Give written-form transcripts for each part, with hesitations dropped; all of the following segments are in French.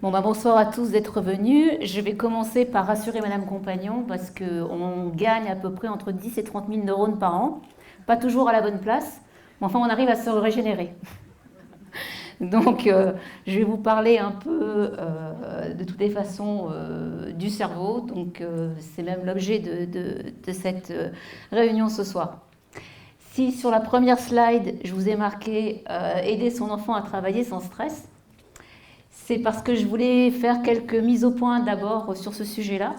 Bon, bah, bonsoir à tous d'être venus. Je vais commencer par rassurer Madame Compagnon parce qu'on gagne à peu près entre 10 et 30 000 neurones par an. Pas toujours à la bonne place, mais enfin on arrive à se régénérer. Donc je vais vous parler un peu de toutes les façons du cerveau. Donc c'est même l'objet de cette réunion ce soir. Si sur la première slide je vous ai marqué aider son enfant à travailler sans stress, c'est parce que je voulais faire quelques mises au point d'abord sur ce sujet-là.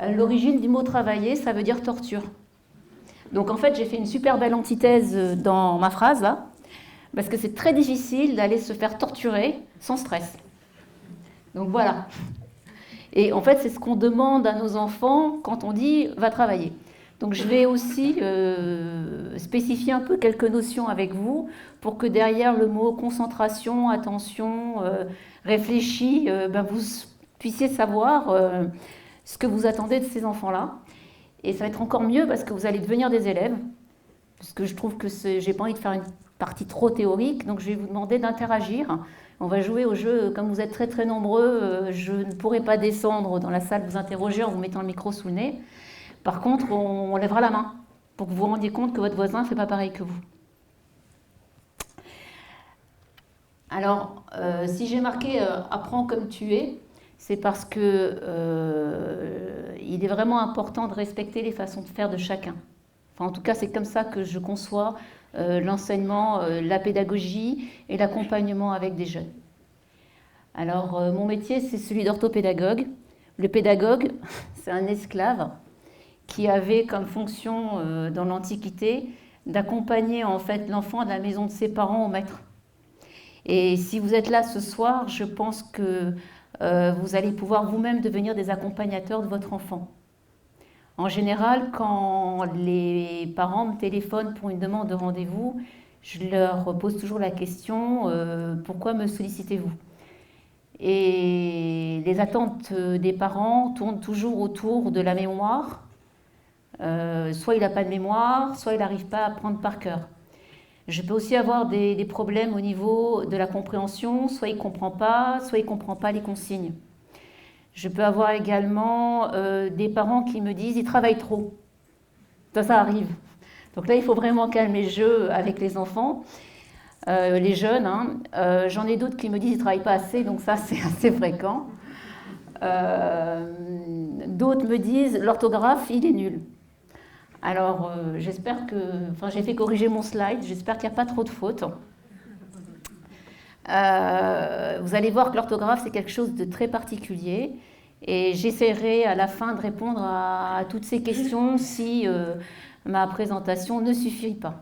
L'origine du mot travailler, ça veut dire torture. Donc en fait, j'ai fait une super belle antithèse dans ma phrase là, parce que c'est très difficile d'aller se faire torturer sans stress. Donc voilà. Et en fait, c'est ce qu'on demande à nos enfants quand on dit va travailler. Donc je vais aussi spécifier un peu quelques notions avec vous pour que derrière le mot concentration, attention, réfléchi, vous puissiez savoir ce que vous attendez de ces enfants-là. Et ça va être encore mieux parce que vous allez devenir des élèves. Parce que je trouve que j'ai pas envie de faire une partie trop théorique, donc je vais vous demander d'interagir. On va jouer au jeu, comme vous êtes très très nombreux, je ne pourrai pas descendre dans la salle vous interroger en vous mettant le micro sous le nez. Par contre, on lèvera la main pour que vous vous rendiez compte que votre voisin ne fait pas pareil que vous. Alors, si j'ai marqué apprends comme tu es, c'est parce que il est vraiment important de respecter les façons de faire de chacun. Enfin, en tout cas, c'est comme ça que je conçois l'enseignement, la pédagogie et l'accompagnement avec des jeunes. Alors, mon métier, c'est celui d'orthopédagogue. Le pédagogue, c'est un esclave qui avait comme fonction dans l'Antiquité d'accompagner en fait l'enfant de la maison de ses parents au maître. Et si vous êtes là ce soir, je pense que vous allez pouvoir vous-même devenir des accompagnateurs de votre enfant. En général, quand les parents me téléphonent pour une demande de rendez-vous, je leur pose toujours la question pourquoi me sollicitez-vous? Et les attentes des parents tournent toujours autour de la mémoire. Soit il n'a pas de mémoire, soit il n'arrive pas à apprendre par cœur. Je peux aussi avoir des problèmes au niveau de la compréhension, soit il ne comprend pas, soit il ne comprend pas les consignes. Je peux avoir également des parents qui me disent ils travaillent trop. Ça arrive. Donc là, il faut vraiment calmer le jeu avec les enfants, les jeunes. J'en ai d'autres qui me disent ils ne travaillent pas assez, donc ça, c'est assez fréquent. D'autres me disent l'orthographe, il est nul. Alors, j'espère que... Enfin, j'ai fait corriger mon slide, j'espère qu'il n'y a pas trop de fautes. Vous allez voir que l'orthographe, c'est quelque chose de très particulier. Et j'essaierai à la fin de répondre à toutes ces questions si ma présentation ne suffit pas.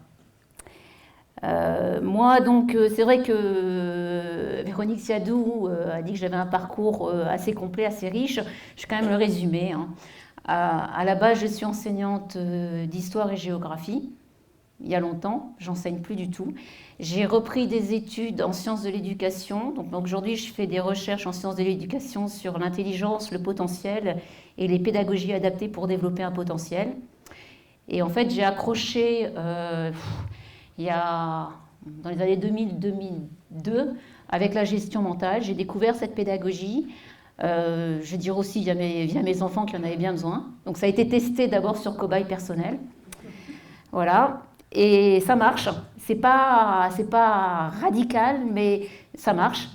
Moi, donc, c'est vrai que Véronique Siadou a dit que j'avais un parcours assez complet, assez riche. Je vais quand même le résumer. À la base, je suis enseignante d'histoire et géographie. Il y a longtemps, j'enseigne plus du tout. J'ai repris des études en sciences de l'éducation. Donc aujourd'hui, je fais des recherches en sciences de l'éducation sur l'intelligence, le potentiel et les pédagogies adaptées pour développer un potentiel. Et en fait, j'ai accroché il y a dans les années 2000-2002 avec la gestion mentale. J'ai découvert cette pédagogie. Je vais dire aussi via mes enfants qui en avaient bien besoin. Donc ça a été testé d'abord sur cobaye personnel. Voilà. Et ça marche. C'est pas radical, mais ça marche.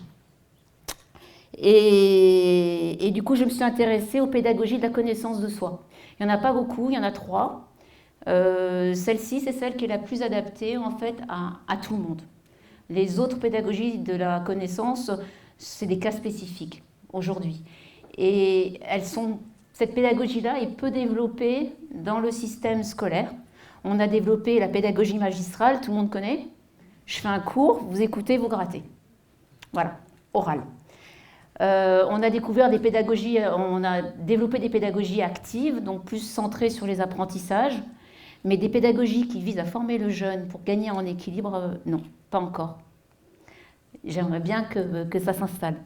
Et du coup, je me suis intéressée aux pédagogies de la connaissance de soi. Il n'y en a pas beaucoup, il y en a 3. Celle-ci, c'est celle qui est la plus adaptée en fait à tout le monde. Les autres pédagogies de la connaissance, c'est des cas spécifiques aujourd'hui. Et cette pédagogie-là est peu développée dans le système scolaire. On a développé la pédagogie magistrale, tout le monde connaît. Je fais un cours, vous écoutez, vous grattez. Voilà, oral. On a développé des pédagogies actives, donc plus centrées sur les apprentissages, mais des pédagogies qui visent à former le jeune pour gagner en équilibre, non, pas encore. J'aimerais bien que ça s'installe.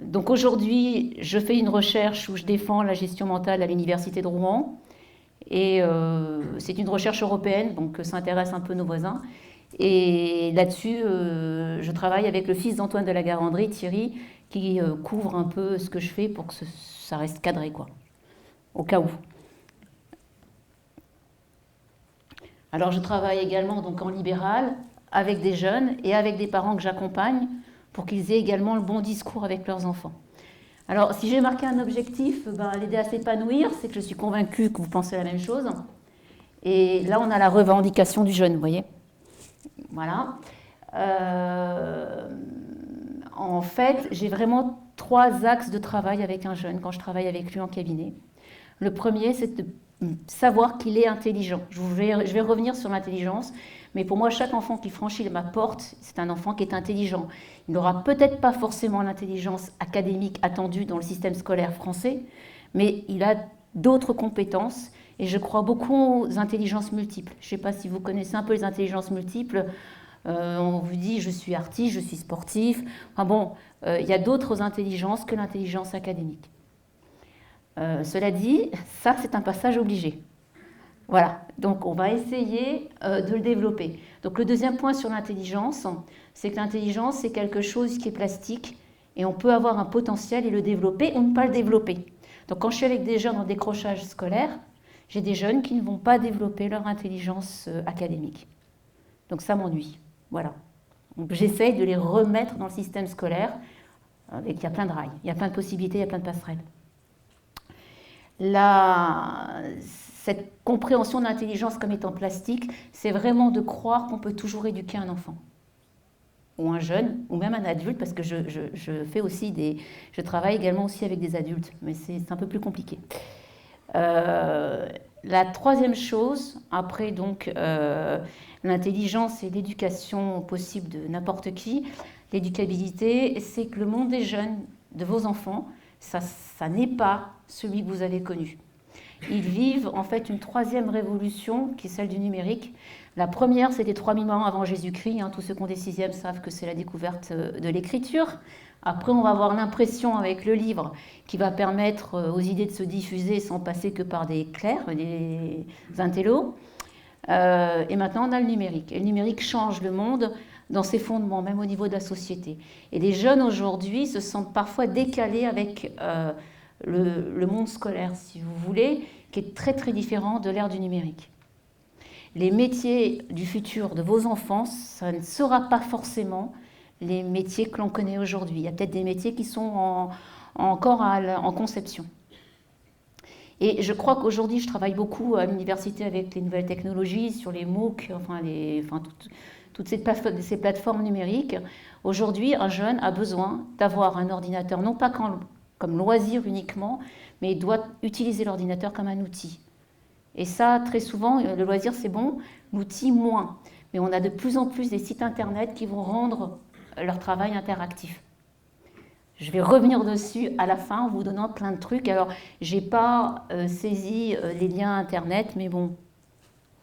Donc aujourd'hui, je fais une recherche où je défends la gestion mentale à l'université de Rouen. Et c'est une recherche européenne, donc ça intéresse un peu nos voisins. Et là-dessus, je travaille avec le fils d'Antoine de la Garandrie, Thierry, qui couvre un peu ce que je fais pour que ça reste cadré, quoi, au cas où. Alors je travaille également donc en libéral avec des jeunes et avec des parents que j'accompagne pour qu'ils aient également le bon discours avec leurs enfants. Alors si j'ai marqué un objectif, l'aider à s'épanouir, c'est que je suis convaincue que vous pensez la même chose. Et là on a la revendication du jeune, vous voyez. Voilà. En fait, j'ai vraiment 3 axes de travail avec un jeune quand je travaille avec lui en cabinet. Le premier, c'est de savoir qu'il est intelligent. Je vais revenir sur l'intelligence, mais pour moi, chaque enfant qui franchit ma porte, c'est un enfant qui est intelligent. Il n'aura peut-être pas forcément l'intelligence académique attendue dans le système scolaire français, mais il a d'autres compétences, et je crois beaucoup aux intelligences multiples. Je ne sais pas si vous connaissez un peu les intelligences multiples. On vous dit je suis artiste, je suis sportif. Enfin bon, il y a d'autres intelligences que l'intelligence académique. Cela dit, ça c'est un passage obligé. Voilà, donc on va essayer de le développer. Donc le deuxième point sur l'intelligence, c'est que l'intelligence c'est quelque chose qui est plastique et on peut avoir un potentiel et le développer ou ne pas le développer. Donc quand je suis avec des jeunes en décrochage scolaire, j'ai des jeunes qui ne vont pas développer leur intelligence académique. Donc ça m'ennuie. Voilà. Donc j'essaye de les remettre dans le système scolaire. Il y a plein de rails, il y a plein de possibilités, il y a plein de passerelles. Cette compréhension de l'intelligence comme étant plastique, c'est vraiment de croire qu'on peut toujours éduquer un enfant. Ou un jeune, ou même un adulte, parce que je travaille également aussi avec des adultes, mais c'est un peu plus compliqué. La troisième chose, après donc l'intelligence et l'éducation possible de n'importe qui, l'éducabilité, c'est que le monde des jeunes, de vos enfants, ça n'est pas celui que vous avez connu. Ils vivent en fait une troisième révolution qui est celle du numérique. La première, c'était 3000 ans avant Jésus-Christ. Tous ceux qui ont des sixièmes savent que c'est la découverte de l'écriture. Après, on va avoir l'impression avec le livre qui va permettre aux idées de se diffuser sans passer que par des clercs, des intellos. Et maintenant, on a le numérique. Et le numérique change le monde dans ses fondements, même au niveau de la société. Et les jeunes aujourd'hui se sentent parfois décalés avec le monde scolaire, si vous voulez, qui est très très différent de l'ère du numérique. Les métiers du futur de vos enfants, ça ne sera pas forcément les métiers que l'on connaît aujourd'hui. Il y a peut-être des métiers qui sont encore en conception. Et je crois qu'aujourd'hui, je travaille beaucoup à l'université avec les nouvelles technologies, sur les MOOC, toutes ces plateformes numériques. Aujourd'hui, un jeune a besoin d'avoir un ordinateur, non pas comme loisir uniquement, mais il doit utiliser l'ordinateur comme un outil. Et ça, très souvent, le loisir, c'est bon, l'outil, moins. Mais on a de plus en plus des sites internet qui vont rendre leur travail interactif. Je vais revenir dessus à la fin en vous donnant plein de trucs. Alors, je n'ai pas saisi les liens internet, mais bon,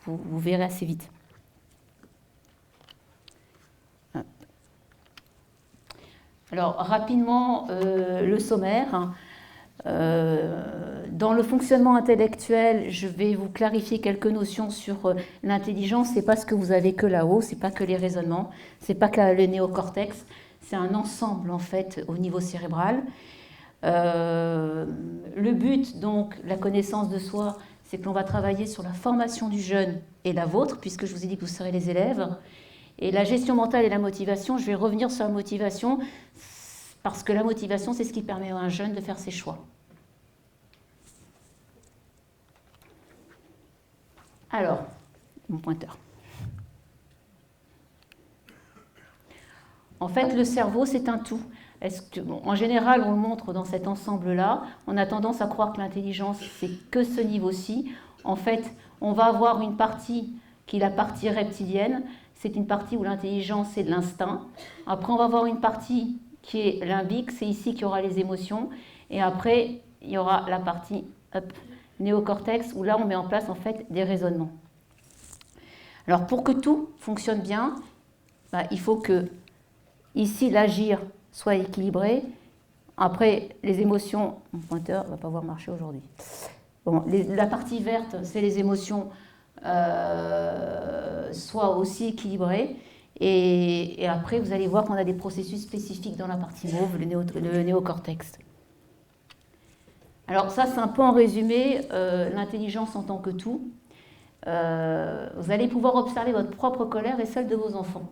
vous verrez assez vite. Alors, rapidement, le sommaire. Dans le fonctionnement intellectuel, je vais vous clarifier quelques notions sur l'intelligence. C'est pas ce que vous avez que là-haut, c'est pas que les raisonnements, c'est pas que le néocortex, c'est un ensemble en fait au niveau cérébral. Le but, donc, la connaissance de soi, c'est que l'on va travailler sur la formation du jeune et la vôtre, puisque je vous ai dit que vous serez les élèves. Et la gestion mentale et la motivation, je vais revenir sur la motivation, parce que la motivation, c'est ce qui permet à un jeune de faire ses choix. Alors, mon pointeur. En fait, le cerveau, c'est un tout. En général, on le montre dans cet ensemble-là. On a tendance à croire que l'intelligence, c'est que ce niveau-ci. En fait, on va avoir une partie qui est la partie reptilienne. C'est une partie où l'intelligence, c'est de l'instinct. Après, on va avoir une partie qui est limbique. C'est ici qu'il y aura les émotions. Et après, il y aura la partie néocortex, où là, on met en place, en fait, des raisonnements. Alors, pour que tout fonctionne bien, il faut que, ici, l'agir soit équilibré. Après, les émotions, mon pointeur ne va pas pouvoir marcher aujourd'hui. Bon, la partie verte, c'est les émotions soit aussi équilibré. Et après, vous allez voir qu'on a des processus spécifiques dans la partie mauve, le néocortex. Alors ça, c'est un peu en résumé l'intelligence en tant que tout. Vous allez pouvoir observer votre propre colère et celle de vos enfants.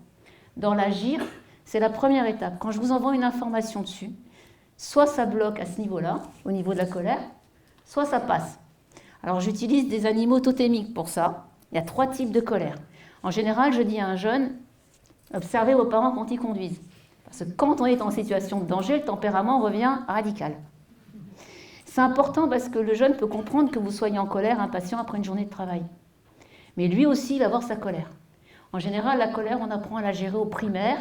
Dans l'agir, c'est la première étape. Quand je vous envoie une information dessus, soit ça bloque à ce niveau-là, au niveau de la colère, soit ça passe. Alors j'utilise des animaux totémiques pour ça. Il y a 3 types de colère. En général, je dis à un jeune, observez vos parents quand ils conduisent. Parce que quand on est en situation de danger, le tempérament revient radical. C'est important parce que le jeune peut comprendre que vous soyez en colère, impatient après une journée de travail. Mais lui aussi, il va avoir sa colère. En général, la colère, on apprend à la gérer au primaire.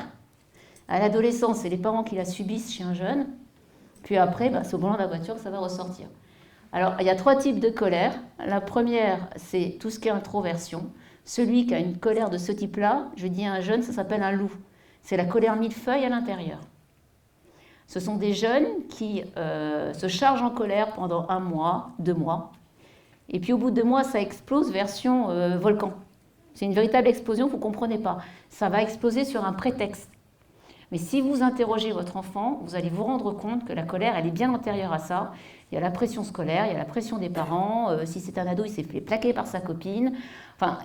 À l'adolescence, c'est les parents qui la subissent chez un jeune. Puis après, c'est au volant de la voiture, ça va ressortir. Alors, il y a 3 types de colère. La première, c'est tout ce qui est introversion. Celui qui a une colère de ce type-là, je dis à un jeune, ça s'appelle un loup. C'est la colère millefeuille à l'intérieur. Ce sont des jeunes qui se chargent en colère pendant 1 mois, 2 mois. Et puis au bout de 2 mois, ça explose version volcan. C'est une véritable explosion, vous ne comprenez pas. Ça va exploser sur un prétexte. Mais si vous interrogez votre enfant, vous allez vous rendre compte que la colère, elle est bien antérieure à ça. Il y a la pression scolaire, il y a la pression des parents. Si c'est un ado, il s'est fait plaquer par sa copine. Enfin,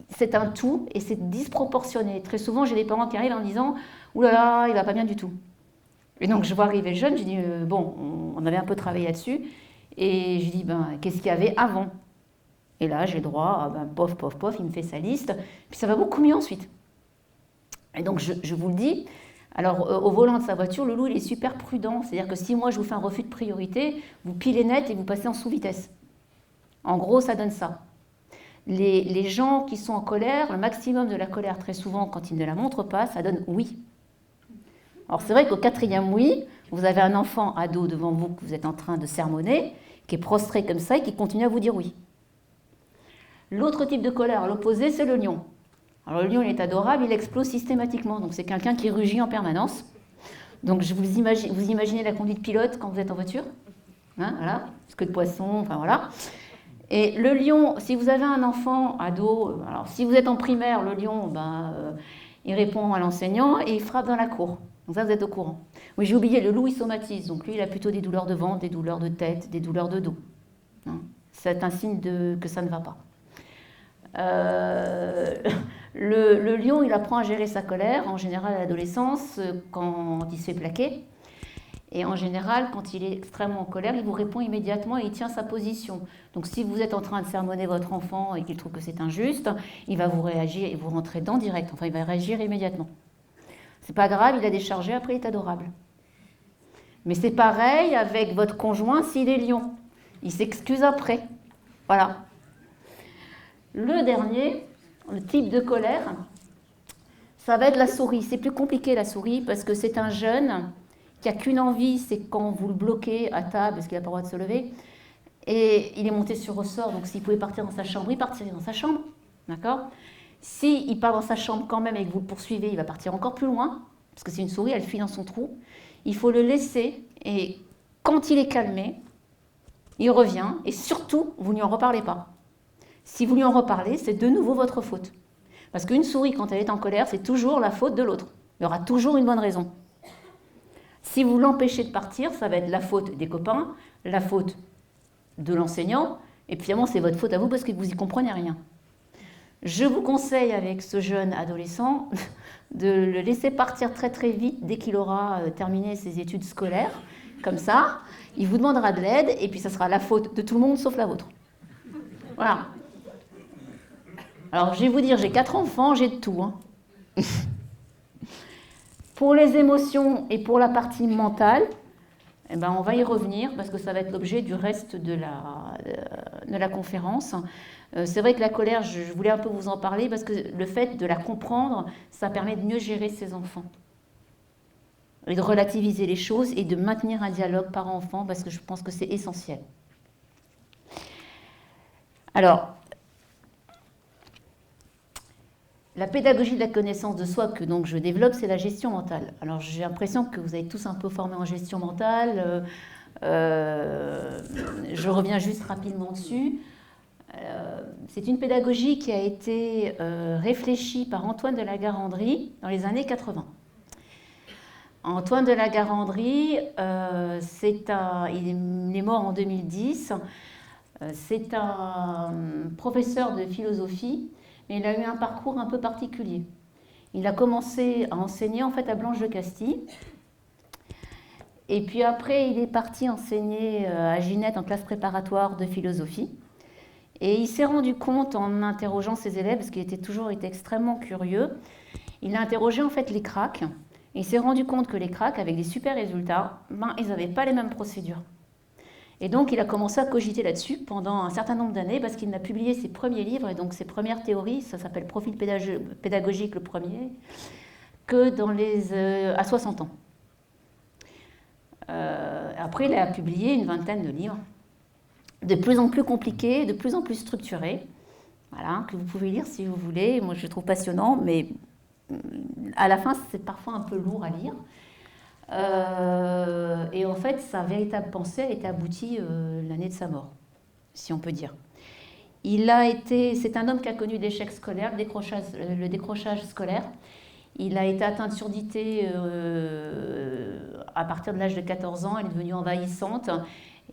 c'est un tout et c'est disproportionné. Très souvent, j'ai des parents qui arrivent en disant « Ouh là là, il ne va pas bien du tout ». Et donc, je vois arriver le jeune, je dis bon, on avait un peu travaillé là-dessus. Et je dis, qu'est-ce qu'il y avait avant? Et là, j'ai le droit, pof, pof, pof, il me fait sa liste. Puis ça va beaucoup mieux ensuite. Et donc, je vous le dis, alors au volant de sa voiture, le loup, il est super prudent. C'est-à-dire que si moi, je vous fais un refus de priorité, vous pilez net et vous passez en sous-vitesse. En gros, ça donne ça. Les gens qui sont en colère, le maximum de la colère, très souvent, quand ils ne la montrent pas, ça donne oui. Alors, c'est vrai qu'au 4e oui, vous avez un enfant ado devant vous que vous êtes en train de sermonner, qui est prostré comme ça et qui continue à vous dire oui. L'autre type de colère, à l'opposé, c'est le lion. Alors le lion, il est adorable, il explose systématiquement. Donc c'est quelqu'un qui rugit en permanence. Donc vous imaginez la conduite pilote quand vous êtes en voiture. Hein, voilà, queue de poisson, enfin voilà. Et le lion, si vous avez un enfant ado, alors si vous êtes en primaire, le lion, il répond à l'enseignant et il frappe dans la cour. Donc ça, vous êtes au courant. Oui, j'ai oublié, le loup, il somatise. Donc lui, il a plutôt des douleurs de ventre, des douleurs de tête, des douleurs de dos. C'est un signe que ça ne va pas. Le lion, il apprend à gérer sa colère, en général à l'adolescence, quand il se fait plaquer. Et en général, quand il est extrêmement en colère, il vous répond immédiatement et il tient sa position. Donc si vous êtes en train de sermonner votre enfant et qu'il trouve que c'est injuste, il va vous réagir et vous rentrez dedans direct. Enfin, il va réagir immédiatement. C'est pas grave, il a déchargé, après il est adorable. Mais c'est pareil avec votre conjoint s'il est lion. Il s'excuse après. Voilà. Le dernier, le type de colère, ça va être la souris. C'est plus compliqué la souris parce que c'est un jeune qui n'a qu'une envie, c'est quand vous le bloquez à table parce qu'il n'a pas le droit de se lever. Et il est monté sur ressort, donc s'il pouvait partir dans sa chambre, il partirait dans sa chambre. D'accord ? S'il part dans sa chambre quand même et que vous le poursuivez, il va partir encore plus loin, parce que c'est une souris, elle fuit dans son trou. Il faut le laisser, et quand il est calmé, il revient, et surtout, vous ne lui en reparlez pas. Si vous lui en reparlez, c'est de nouveau votre faute. Parce qu'une souris, quand elle est en colère, c'est toujours la faute de l'autre. Il y aura toujours une bonne raison. Si vous l'empêchez de partir, ça va être la faute des copains, la faute de l'enseignant, et puis finalement, c'est votre faute à vous parce que vous n'y comprenez rien. Je vous conseille avec ce jeune adolescent de le laisser partir très très vite dès qu'il aura terminé ses études scolaires. Comme ça, il vous demandera de l'aide et puis ça sera la faute de tout le monde sauf la vôtre. Voilà. Alors je vais vous dire, j'ai 4 enfants, j'ai de tout. Pour les émotions et pour la partie mentale, on va y revenir parce que ça va être l'objet du reste de la conférence. C'est vrai que la colère, je voulais un peu vous en parler parce que le fait de la comprendre, ça permet de mieux gérer ses enfants. Et de relativiser les choses et de maintenir un dialogue parent-enfant parce que je pense que c'est essentiel. Alors, la pédagogie de la connaissance de soi que donc je développe, c'est la gestion mentale. Alors j'ai l'impression que vous avez tous un peu formé en gestion mentale. Je reviens juste rapidement dessus. C'est une pédagogie qui a été réfléchie par Antoine de la Garandrie dans les années 80. Antoine de la Garandrie, il est mort en 2010. C'est un professeur de philosophie, mais il a eu un parcours un peu particulier. Il a commencé à enseigner en fait à Blanche de Castille. Et puis après, il est parti enseigner à Ginette en classe préparatoire de philosophie. Et il s'est rendu compte en interrogeant ses élèves, parce qu'il était toujours extrêmement curieux, il a interrogé en fait les craques. Et il s'est rendu compte que les craques, avec des super résultats, ils n'avaient pas les mêmes procédures. Et donc, il a commencé à cogiter là-dessus pendant un certain nombre d'années parce qu'il a publié ses premiers livres et donc ses premières théories, ça s'appelle Profil pédagogique le premier, à 60 ans. Après, il a publié une vingtaine de livres, de plus en plus compliqués, de plus en plus structurés, voilà, que vous pouvez lire si vous voulez. Moi, je le trouve passionnant, mais à la fin, c'est parfois un peu lourd à lire. Et en fait, sa véritable pensée a été aboutie l'année de sa mort, si on peut dire. C'est un homme qui a connu l'échec scolaire, le décrochage scolaire. Il a été atteint de surdité à partir de l'âge de 14 ans, elle est devenue envahissante.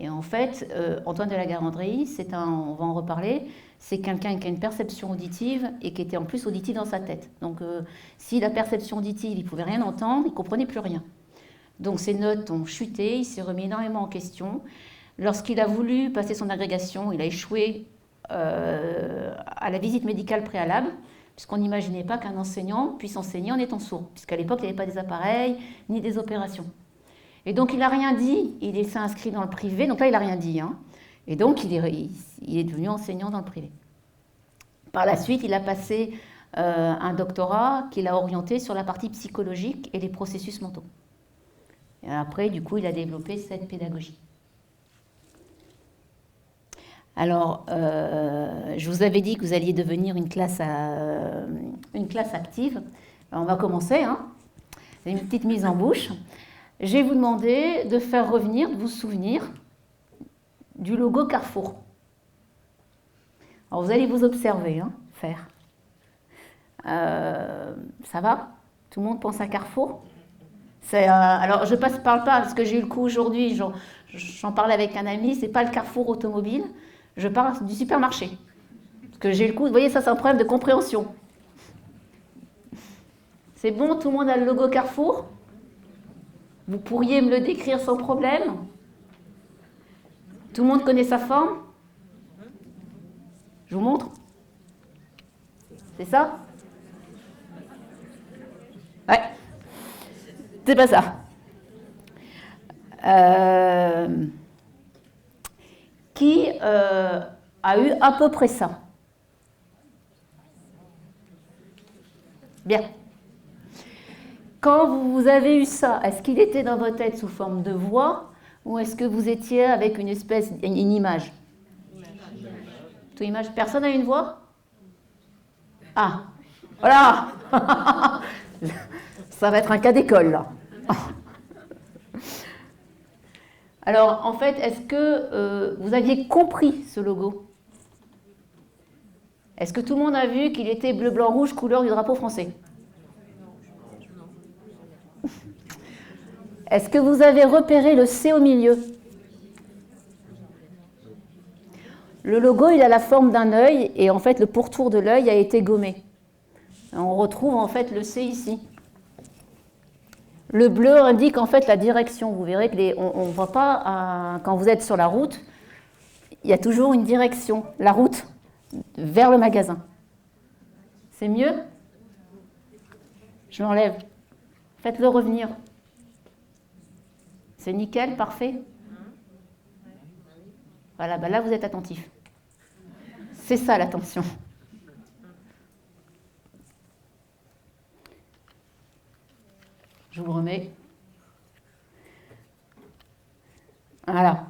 Et en fait, Antoine de la Garandrie, on va en reparler, c'est quelqu'un qui a une perception auditive et qui était en plus auditif dans sa tête. Donc, si la perception auditive, il ne pouvait rien entendre, il ne comprenait plus rien. Donc, ses notes ont chuté, il s'est remis énormément en question. Lorsqu'il a voulu passer son agrégation, il a échoué à la visite médicale préalable, puisqu'on n'imaginait pas qu'un enseignant puisse enseigner en étant sourd, puisqu'à l'époque, il n'y avait pas des appareils ni des opérations. Et donc, il n'a rien dit, il s'est inscrit dans le privé, donc là, il n'a rien dit. Hein. Et donc, il est devenu enseignant dans le privé. Par la suite, il a passé un doctorat qu'il a orienté sur la partie psychologique et les processus mentaux. Et après, du coup, il a développé cette pédagogie. Alors, je vous avais dit que vous alliez devenir une classe active. Alors, on va commencer. Hein. C'est une petite mise en bouche. Je vais vous demander de faire revenir, de vous souvenir du logo Carrefour. Alors, vous allez vous observer, hein, faire. Ça va? Tout le monde pense à Carrefour? Alors, je parle pas, parce que j'ai eu le coup aujourd'hui, j'en parlais avec un ami, c'est pas le Carrefour automobile, je parle du supermarché. Parce que j'ai eu le coup, vous voyez, ça c'est un problème de compréhension. C'est bon, tout le monde a le logo Carrefour? Vous pourriez me le décrire sans problème? Tout le monde connaît sa forme? Je vous montre? C'est ça? Ouais. C'est pas ça. Qui a eu à peu près ça? Bien. Quand vous avez eu ça, est-ce qu'il était dans votre tête sous forme de voix ou est-ce que vous étiez avec une image? Toute image. Personne n'a une voix? Ah, voilà. Ça va être un cas d'école, là. Alors, en fait, est-ce que vous aviez compris ce logo? Est-ce que tout le monde a vu qu'il était bleu, blanc, rouge, couleur du drapeau français? Est-ce que vous avez repéré le C au milieu? Le logo, il a la forme d'un œil et en fait, le pourtour de l'œil a été gommé. On retrouve en fait le C ici. Le bleu indique en fait la direction. Vous verrez que on ne voit pas, quand vous êtes sur la route, il y a toujours une direction, la route vers le magasin. C'est mieux? Je l'enlève. Faites-le revenir. C'est nickel, parfait. Voilà, là vous êtes attentif. C'est ça l'attention. Je vous le remets. Voilà.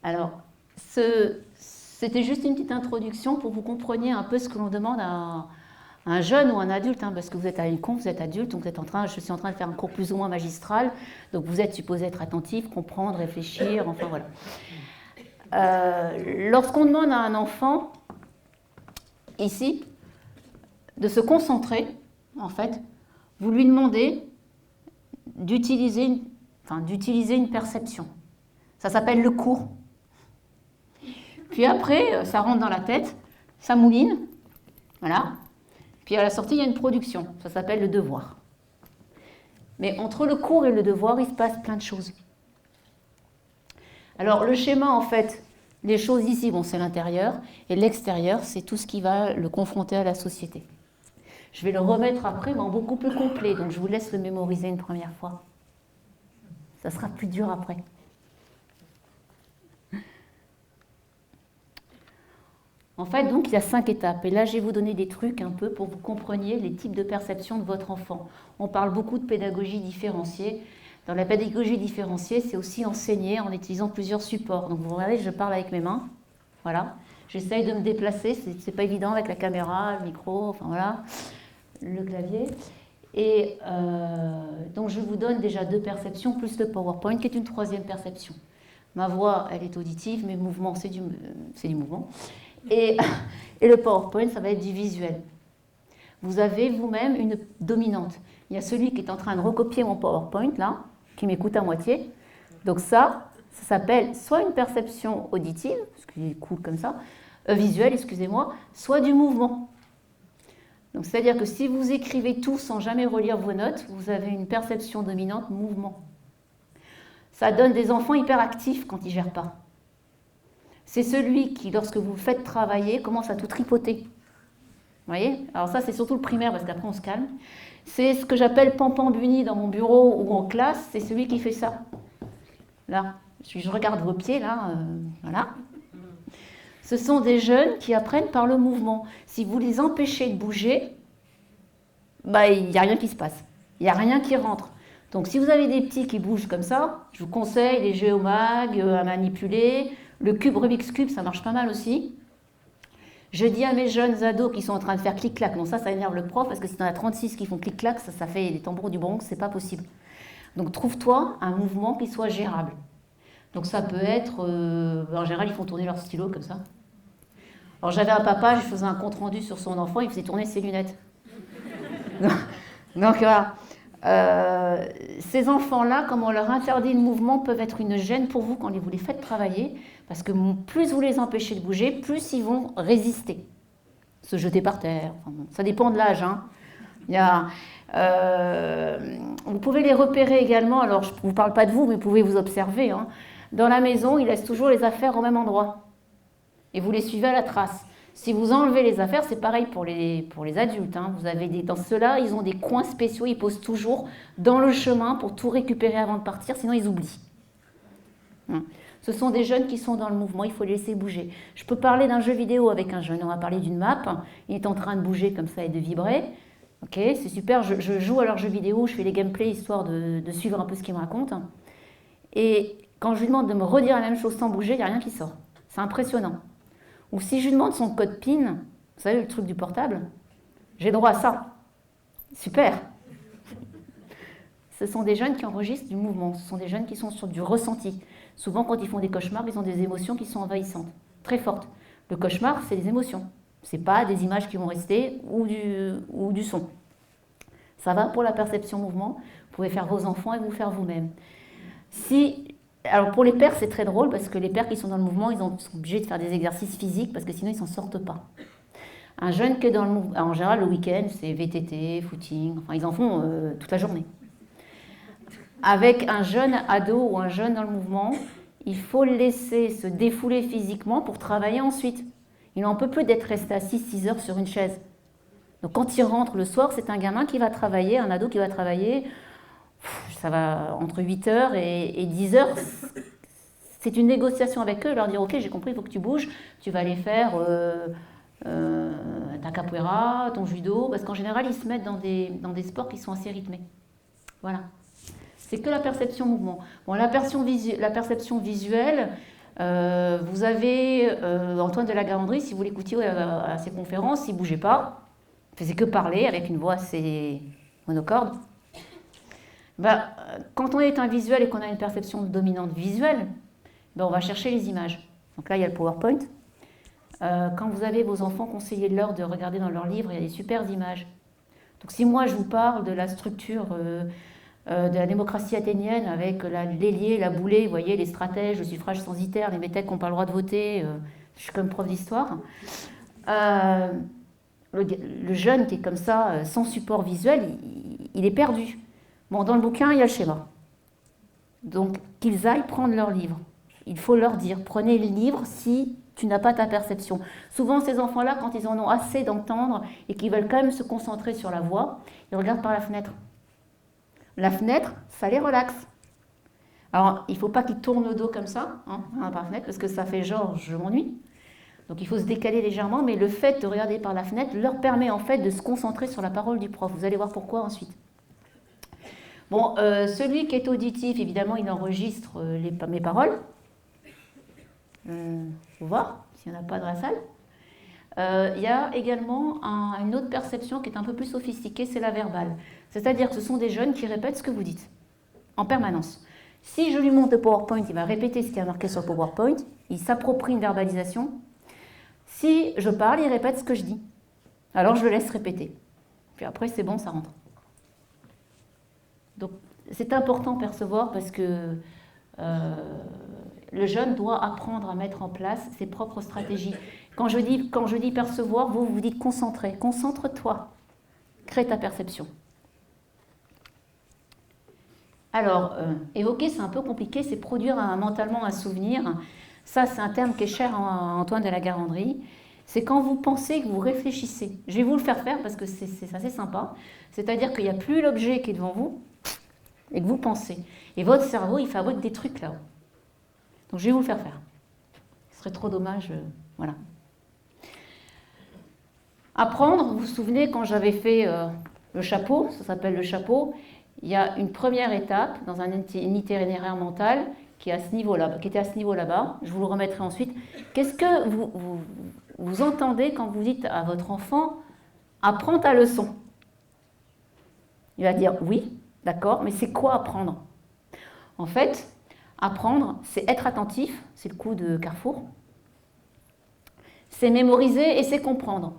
Alors, c'était juste une petite introduction pour que vous compreniez un peu ce que l'on demande à un jeune ou un adulte, hein, parce que vous êtes à l'école, vous êtes adulte, donc je suis en train de faire un cours plus ou moins magistral, donc vous êtes supposé être attentif, comprendre, réfléchir, enfin voilà. Lorsqu'on demande à un enfant ici, de se concentrer, en fait. Vous lui demandez d'utiliser une perception. Ça s'appelle le cours. Puis après, ça rentre dans la tête, ça mouline, voilà. Puis à la sortie, il y a une production, ça s'appelle le devoir. Mais entre le cours et le devoir, il se passe plein de choses. Alors le schéma, en fait, les choses ici, bon, c'est l'intérieur, et l'extérieur, c'est tout ce qui va le confronter à la société. Je vais le remettre après, mais en beaucoup plus complet, donc je vous laisse le mémoriser une première fois. Ça sera plus dur après. En fait, donc, il y a 5 étapes. Et là, je vais vous donner des trucs un peu pour que vous compreniez les types de perception de votre enfant. On parle beaucoup de pédagogie différenciée. Dans la pédagogie différenciée, c'est aussi enseigner en utilisant plusieurs supports. Donc, vous regardez, je parle avec mes mains. Voilà. J'essaye de me déplacer. C'est pas évident avec la caméra, le micro, enfin voilà, le clavier. Et donc, je vous donne déjà 2 perceptions, plus le PowerPoint, qui est une 3e perception. Ma voix, elle est auditive, mes mouvements, c'est du mouvement. Et le PowerPoint, ça va être du visuel. Vous avez vous-même une dominante. Il y a celui qui est en train de recopier mon PowerPoint, là, qui m'écoute à moitié. Donc ça s'appelle soit une perception auditive, parce qu'il est cool comme ça, visuelle, excusez-moi, soit du mouvement. Donc c'est-à-dire que si vous écrivez tout sans jamais relire vos notes, vous avez une perception dominante mouvement. Ça donne des enfants hyperactifs quand ils ne gèrent pas. C'est celui qui, lorsque vous le faites travailler, commence à tout tripoter. Vous voyez? Alors ça, c'est surtout le primaire, parce qu'après, on se calme. C'est ce que j'appelle pampambuni dans mon bureau ou en classe, c'est celui qui fait ça. Là, je regarde vos pieds, là, voilà. Ce sont des jeunes qui apprennent par le mouvement. Si vous les empêchez de bouger, bah, il n'y a rien qui se passe. Il n'y a rien qui rentre. Donc, si vous avez des petits qui bougent comme ça, je vous conseille les géomags à manipuler. Le cube Rubik's Cube, ça marche pas mal aussi. Je dis à mes jeunes ados qui sont en train de faire clic-clac, non ça énerve le prof, parce que si tu en as 36 qui font clic-clac, ça fait des tambours du Bronx, c'est pas possible. Donc trouve-toi un mouvement qui soit gérable. Donc ça peut être, en général ils font tourner leur stylo comme ça. Alors j'avais un papa, je faisais un compte-rendu sur son enfant, il faisait tourner ses lunettes. Donc voilà. Ces enfants-là, comme on leur interdit le mouvement, peuvent être une gêne pour vous quand vous les faites travailler, parce que plus vous les empêchez de bouger, plus ils vont résister, se jeter par terre. Enfin, bon, ça dépend de l'âge. Hein. Vous pouvez les repérer également, alors je ne vous parle pas de vous, mais vous pouvez vous observer. Hein. Dans la maison, ils laissent toujours les affaires au même endroit, et vous les suivez à la trace. Si vous enlevez les affaires, c'est pareil pour les adultes. Hein. Vous avez dans ceux-là, ils ont des coins spéciaux, ils posent toujours dans le chemin pour tout récupérer avant de partir, sinon ils oublient. Ce sont des jeunes qui sont dans le mouvement, il faut les laisser bouger. Je peux parler d'un jeu vidéo avec un jeune, on va parler d'une map, il est en train de bouger comme ça et de vibrer. Ok, c'est super, je joue à leur jeu vidéo, je fais les gameplays histoire de suivre un peu ce qu'ils me racontent. Et quand je lui demande de me redire la même chose sans bouger, il n'y a rien qui sort. C'est impressionnant. Ou si je lui demande son code PIN, vous savez le truc du portable, j'ai droit à ça. Super. Ce sont des jeunes qui enregistrent du mouvement, ce sont des jeunes qui sont sur du ressenti. Souvent, quand ils font des cauchemars, ils ont des émotions qui sont envahissantes, très fortes. Le cauchemar, c'est des émotions. Ce n'est pas des images qui vont rester ou du son. Ça va pour la perception mouvement. Vous pouvez faire vos enfants et vous faire vous-même. Alors pour les pères, c'est très drôle parce que les pères qui sont dans le mouvement, ils sont obligés de faire des exercices physiques parce que sinon, ils ne s'en sortent pas. Un jeune qui est dans le mouvement, en général, le week-end, c'est VTT, footing, enfin, ils en font toute la journée. Avec un jeune ado ou un jeune dans le mouvement, il faut le laisser se défouler physiquement pour travailler ensuite. Il n'en peut plus d'être resté assis 6 heures sur une chaise. Donc quand il rentre le soir, c'est un gamin qui va travailler, un ado qui va travailler, ça va entre 8 heures et 10 heures. C'est une négociation avec eux, leur dire « Ok, j'ai compris, il faut que tu bouges, tu vas aller faire ta capoeira, ton judo », parce qu'en général, ils se mettent dans des sports qui sont assez rythmés. Voilà. C'est que la perception mouvement. Bon, la perception visuelle, vous avez Antoine de la Garandrie, si vous l'écoutiez à ses conférences, il ne bougeait pas, il faisait que parler avec une voix assez monocorde. Quand on est un visuel et qu'on a une perception dominante visuelle, on va chercher les images. Donc là, il y a le PowerPoint. Quand vous avez vos enfants, conseillez-leur de regarder dans leurs livres, il y a des super images. Donc si moi je vous parle de la structure de la démocratie athénienne avec l'ailier, la boulée, vous voyez, les stratèges, le suffrage censitaire, les métèques qui n'ont pas le droit de voter, je suis comme prof d'histoire. Le jeune qui est comme ça, sans support visuel, il est perdu. Bon, dans le bouquin, il y a le schéma. Donc, qu'ils aillent prendre leur livre. Il faut leur dire, prenez le livre si tu n'as pas ta perception. Souvent, ces enfants-là, quand ils en ont assez d'entendre et qu'ils veulent quand même se concentrer sur la voix, ils regardent par la fenêtre. La fenêtre, ça les relaxe. Alors, il ne faut pas qu'ils tournent le dos comme ça, par la fenêtre, parce que ça fait genre, je m'ennuie. Donc, il faut se décaler légèrement, mais le fait de regarder par la fenêtre leur permet en fait de se concentrer sur la parole du prof. Vous allez voir pourquoi ensuite. Bon, celui qui est auditif, évidemment, il enregistre mes paroles. Faut voir s'il n'y en a pas dans la salle. Il y a également une autre perception qui est un peu plus sophistiquée, c'est la verbale. C'est-à-dire que ce sont des jeunes qui répètent ce que vous dites, en permanence. Si je lui montre le PowerPoint, il va répéter ce qui est marqué sur le PowerPoint, il s'approprie une verbalisation. Si je parle, il répète ce que je dis. Alors je le laisse répéter. Puis après, c'est bon, ça rentre. Donc, c'est important de percevoir parce que le jeune doit apprendre à mettre en place ses propres stratégies. Quand je dis percevoir, vous dites concentrer. Concentre-toi. Crée ta perception. Alors, évoquer, c'est un peu compliqué, c'est produire mentalement un souvenir. Ça, c'est un terme qui est cher à Antoine de la Garandrie. C'est quand vous pensez, que vous réfléchissez. Je vais vous le faire parce que c'est assez sympa. C'est-à-dire qu'il n'y a plus l'objet qui est devant vous et que vous pensez. Et votre cerveau, il fabrique des trucs là-haut. Donc, je vais vous le faire. Ce serait trop dommage. Voilà. Apprendre, vous vous souvenez quand j'avais fait le chapeau, ça s'appelle le chapeau, il y a une première étape dans un itinéraire mental qui était à ce niveau là-bas. Je vous le remettrai ensuite. Qu'est-ce que vous entendez quand vous dites à votre enfant « apprends ta leçon ». Il va dire « oui, d'accord, mais c'est quoi apprendre ?» En fait, apprendre, c'est être attentif, c'est le coup de Carrefour. C'est mémoriser et c'est comprendre.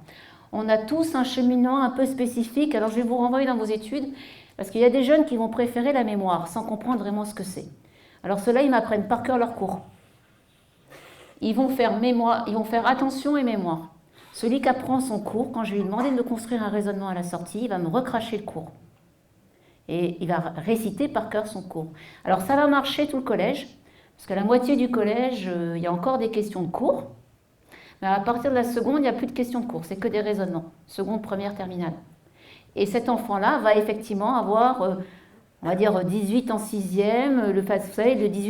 On a tous un cheminement un peu spécifique, alors je vais vous renvoyer dans vos études, parce qu'il y a des jeunes qui vont préférer la mémoire, sans comprendre vraiment ce que c'est. Alors ceux-là, ils m'apprennent par cœur leur cours. Ils vont faire attention et mémoire. Celui qui apprend son cours, quand je vais lui demander de construire un raisonnement à la sortie, il va me recracher le cours. Et il va réciter par cœur son cours. Alors ça va marcher tout le collège, parce qu'à la moitié du collège, il y a encore des questions de cours. Mais à partir de la seconde, il n'y a plus de questions de cours, c'est que des raisonnements. Seconde, première, terminale. Et cet enfant-là va effectivement avoir, on va dire, 18 en 6e, vous savez, le 18